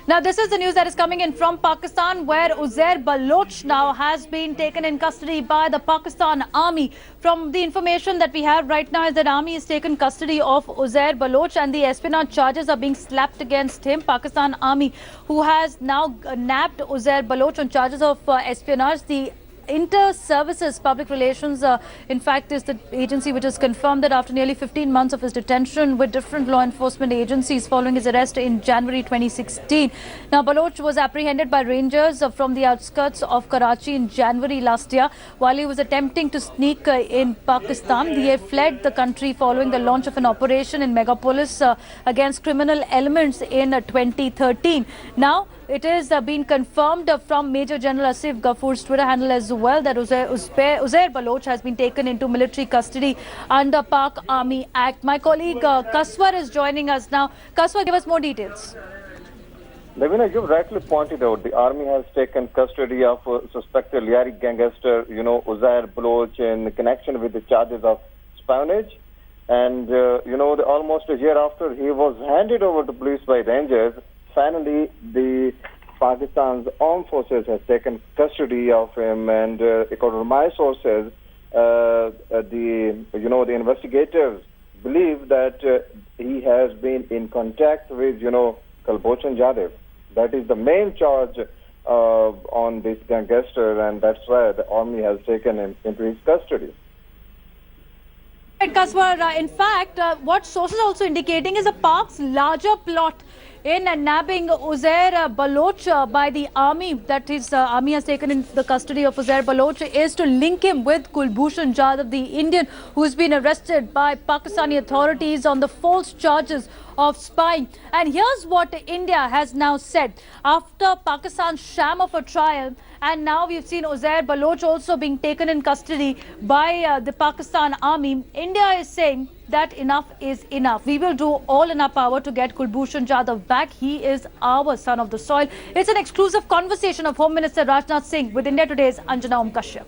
Now, this is the news that is coming in from Pakistan, where Uzair Baloch now has been taken in custody by the Pakistan Army. From the information that we have right now is that Army has taken custody of Uzair Baloch and the espionage charges are being slapped against him. Pakistan Army, who has now nabbed Uzair Baloch on charges of espionage. The Inter-Services Public Relations, in fact, is the agency which has confirmed that after nearly 15 months of his detention with different law enforcement agencies following his arrest in January 2016. Now, Baloch was apprehended by rangers from the outskirts of Karachi in January last year while he was attempting to sneak in Pakistan. He had fled the country following the launch of an operation in Megapolis against criminal elements in 2013. Now, it is been confirmed from Major General Asif Ghafoor's Twitter handle as well that Uzair Baloch has been taken into military custody under Pak Army Act. My colleague Kaswar is joining us now. Kaswar, give us more details. Lavina, you've rightly pointed out the army has taken custody of suspected Lyari gangster, Uzair Baloch in connection with the charges of espionage. And, almost a year after he was handed over to police by rangers, finally, the Pakistan's armed forces has taken custody of him, and according to my sources, the investigators believe that he has been in contact with, Kulbhushan Jadhav. That is the main charge on this gangster, and that's why the army has taken him into his custody. Kaswar, in fact, what sources are also indicating is a Pak's larger plot in nabbing Uzair Baloch by the army, that is, army has taken in the custody of Uzair Baloch, is to link him with Kulbhushan Jadhav, the Indian who's been arrested by Pakistani authorities on the false charges of spying. And here's what India has now said. After Pakistan's sham of a trial, and now we've seen Uzair Baloch also being taken in custody by the Pakistan Army, India is saying that enough is enough. We will do all in our power to get Kulbhushan Jadhav back. He is our son of the soil. It's an exclusive conversation of Home Minister Rajnath Singh with India Today's Anjana Om Kashyap.